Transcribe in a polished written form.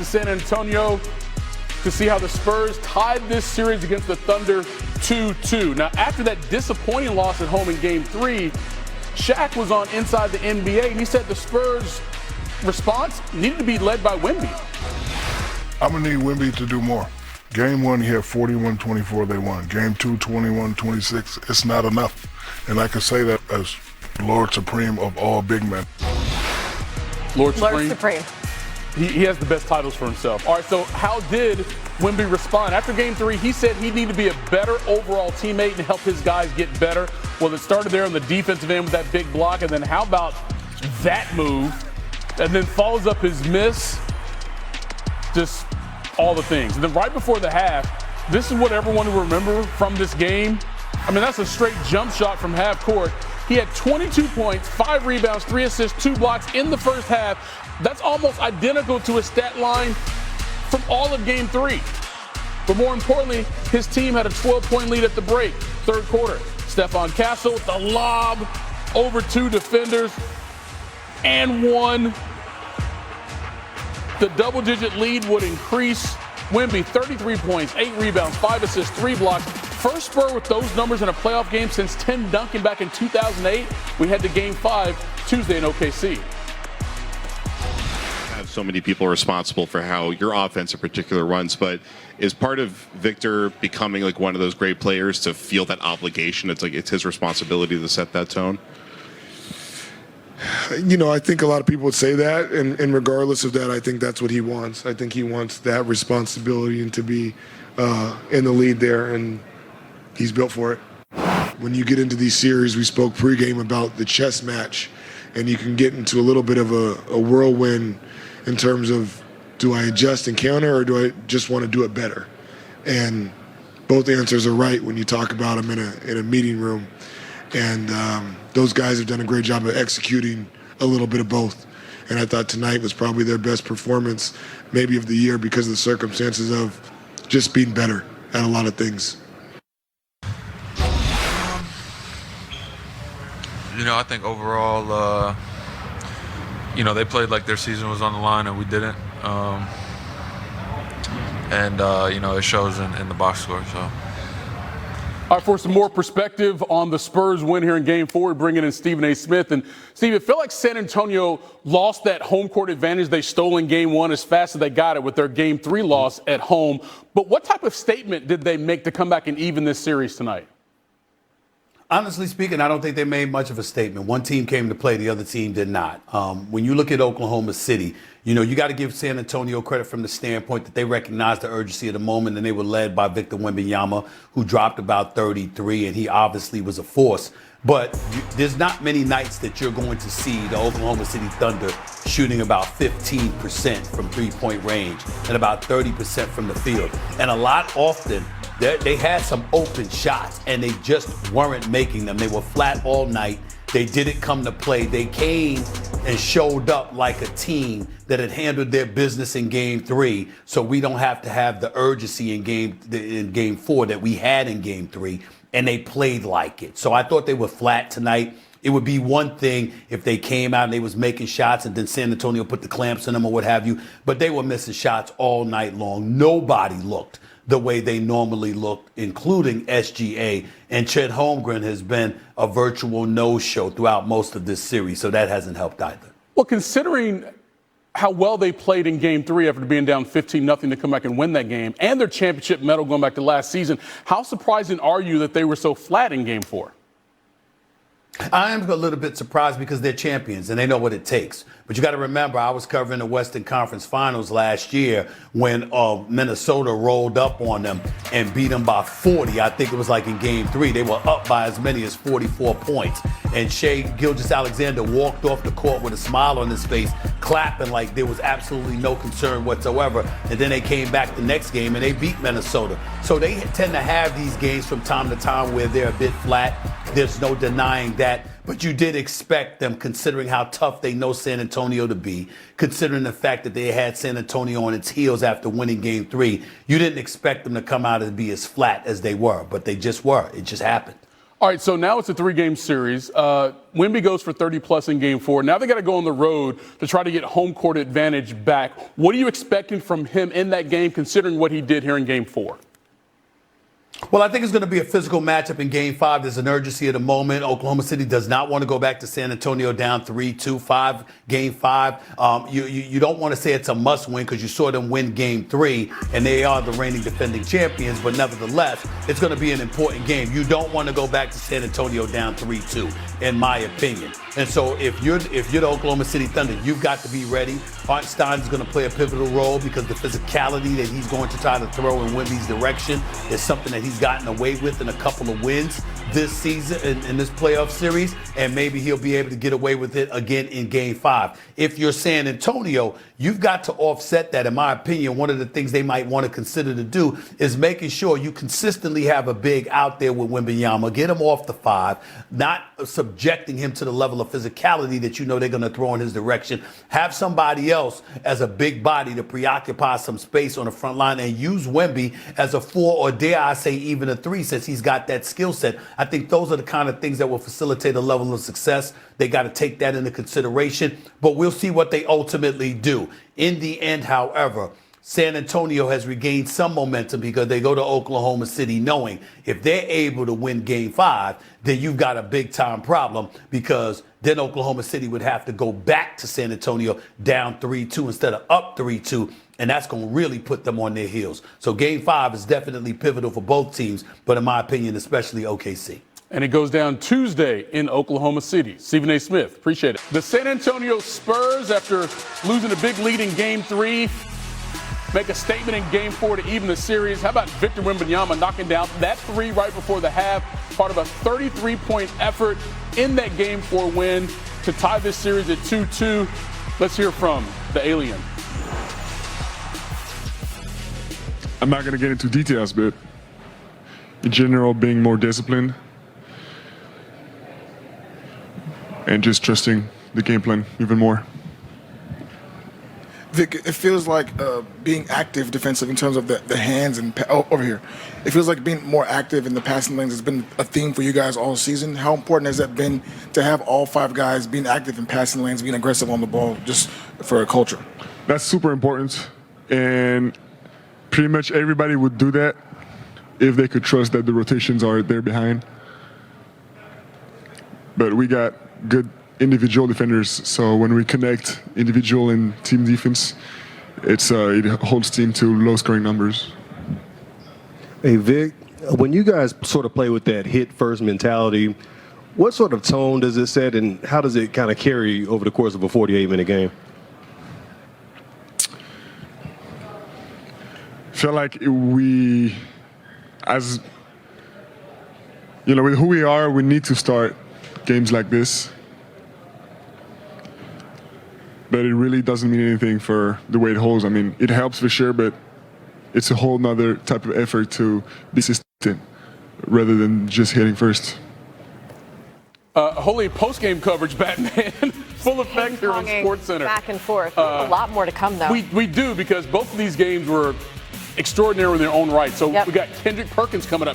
to San Antonio to see how the Spurs tied this series against the Thunder 2-2. Now, after that disappointing loss at home in Game 3, Shaq was on Inside the NBA, and he said the Spurs' response needed to be led by Wemby. I'm going to need Wemby to do more. Game 1, he had 41-24, they won. Game 2, 21-26. It's not enough. And I can say that as Lord Supreme of all big men. Lord Supreme. He has the best titles for himself. All right, so how did Wemby respond? After Game 3, he said he needed to be a better overall teammate and help his guys get better. Well, it started there on the defensive end with that big block, and then how about that move? And then follows up his miss. Just all the things. And then right before the half, this is what everyone will remember from this game. I mean, that's a straight jump shot from half court. He had 22 points, 5 rebounds, 3 assists, 2 blocks in the first half. That's almost identical to his stat line from all of Game 3. But more importantly, his team had a 12-point lead at the break, third quarter. Stephon Castle with the lob over 2 defenders and 1. The double-digit lead would increase. Wemby, 33 points, 8 rebounds, 5 assists, 3 blocks. First Spur with those numbers in a playoff game since Tim Duncan back in 2008. We head to Game 5 Tuesday in OKC. Have so many people responsible for how your offense in particular runs, but is part of Victor becoming like one of those great players to feel that obligation? It's like it's his responsibility to set that tone. You know, I think a lot of people would say that, and regardless of that, I think that's what he wants. I think he wants that responsibility and to be in the lead there, and he's built for it. When you get into these series, we spoke pregame about the chess match, and you can get into a little bit of a whirlwind in terms of, do I adjust and counter, or do I just want to do it better? And both answers are right when you talk about them in a meeting room. And those guys have done a great job of executing a little bit of both. And I thought tonight was probably their best performance, maybe of the year, because of the circumstances of just being better at a lot of things. You know, I think overall, you know, they played like their season was on the line and we didn't. You know, it shows in the box score, so. All right, for some more perspective on the Spurs win here in Game 4, we're bringing in Stephen A. Smith. And, Steve, it felt like San Antonio lost that home court advantage they stole in Game 1 as fast as they got it with their Game 3 loss at home. But what type of statement did they make to come back and even this series tonight? Honestly speaking, I don't think they made much of a statement. One team came to play, the other team did not. When you look at Oklahoma City, you know, you got to give San Antonio credit from the standpoint that they recognized the urgency of the moment, and they were led by Victor Wembanyama, who dropped about 33, and he obviously was a force. But there's not many nights that you're going to see the Oklahoma City Thunder shooting about 15% from three-point range and about 30% from the field. And a lot often, they had some open shots, and they just weren't making them. They were flat all night. They didn't come to play. They came and showed up like a team that had handled their business in Game 3, so we don't have to have the urgency in Game 4 that we had in Game 3, and they played like it. So I thought they were flat tonight. It would be one thing if they came out and they was making shots and then San Antonio put the clamps in them or what have you, but they were missing shots all night long. Nobody looked the way they normally look, including SGA. And Chet Holmgren has been a virtual no-show throughout most of this series, so that hasn't helped either. Well, considering how well they played in Game 3 after being down 15-0 to come back and win that game, and their championship medal going back to last season, how surprising are you that they were so flat in Game 4? I am a little bit surprised because they're champions and they know what it takes. But you got to remember, I was covering the Western Conference Finals last year when Minnesota rolled up on them and beat them by 40. I think it was like in Game 3. They were up by as many as 44 points. And Shai Gilgeous-Alexander walked off the court with a smile on his face, clapping like there was absolutely no concern whatsoever. And then they came back the next game and they beat Minnesota. So they tend to have these games from time to time where they're a bit flat. There's no denying that. But you did expect them, considering how tough they know San Antonio to be, considering the fact that they had San Antonio on its heels after winning Game 3. You didn't expect them to come out and be as flat as they were, but they just were. It just happened. All right, so now it's a 3-game series. Wemby goes for 30-plus in Game 4. Now they got to go on the road to try to get home court advantage back. What are you expecting from him in that game, considering what he did here in Game 4? Well, I think it's going to be a physical matchup in Game 5. There's an urgency at the moment. Oklahoma City does not want to go back to San Antonio down 3-2, Game 5. You don't want to say it's a must-win because you saw them win Game 3, and they are the reigning defending champions. But nevertheless, it's going to be an important game. You don't want to go back to San Antonio down 3-2, in my opinion. And so if you're the Oklahoma City Thunder, you've got to be ready. Hartenstein is going to play a pivotal role because the physicality that he's going to try to throw in Wemby's direction is something that he's gotten away with in a couple of wins this season in this playoff series, and maybe he'll be able to get away with it again in Game 5. If you're San Antonio, you've got to offset that. In my opinion, one of the things they might want to consider to do is making sure you consistently have a big out there with Wembanyama, get him off the 5, not subjecting him to the level of physicality that you know they're going to throw in his direction. Have somebody else as a big body to preoccupy some space on the front line and use Wemby as a 4 or dare I say even a 3 since he's got that skill set. I think those are the kind of things that will facilitate a level of success. They got to take that into consideration, but we'll see what they ultimately do. In the end, however, San Antonio has regained some momentum because they go to Oklahoma City knowing if they're able to win Game 5, then you've got a big-time problem because then Oklahoma City would have to go back to San Antonio down 3-2 instead of up 3-2, and that's going to really put them on their heels. So Game 5 is definitely pivotal for both teams, but in my opinion, especially OKC. And it goes down Tuesday in Oklahoma City. Stephen A. Smith, appreciate it. The San Antonio Spurs, after losing a big lead in Game 3, make a statement in Game 4 to even the series. How about Victor Wembanyama knocking down that 3 right before the half, part of a 33-point effort in that Game 4 win to tie this series at 2-2. Let's hear from the alien. I'm not going to get into details, but in general, being more disciplined and just trusting the game plan even more. Vic, it feels like being active defensive in terms of the hands and over here. It feels like being more active in the passing lanes has been a theme for you guys all season. How important has that been to have all 5 guys being active in passing lanes, being aggressive on the ball, just for a culture? That's super important, and pretty much everybody would do that if they could trust that the rotations are there behind. But we got good individual defenders, so when we connect individual and team defense, it holds team to low-scoring numbers. Hey, Vic, when you guys sort of play with that hit-first mentality, what sort of tone does it set, and how does it kind of carry over the course of a 48-minute game? I feel like we, as you know, with who we are, we need to start games like this. But it really doesn't mean anything for the way it holds. I mean, it helps for sure, but it's a whole nother type of effort to be consistent rather than just hitting first. Holy post-game coverage, Batman. Full effect here on SportsCenter. Back and forth. A lot more to come, though. We do, because both of these games were extraordinary in their own right. So we got Kendrick Perkins coming up.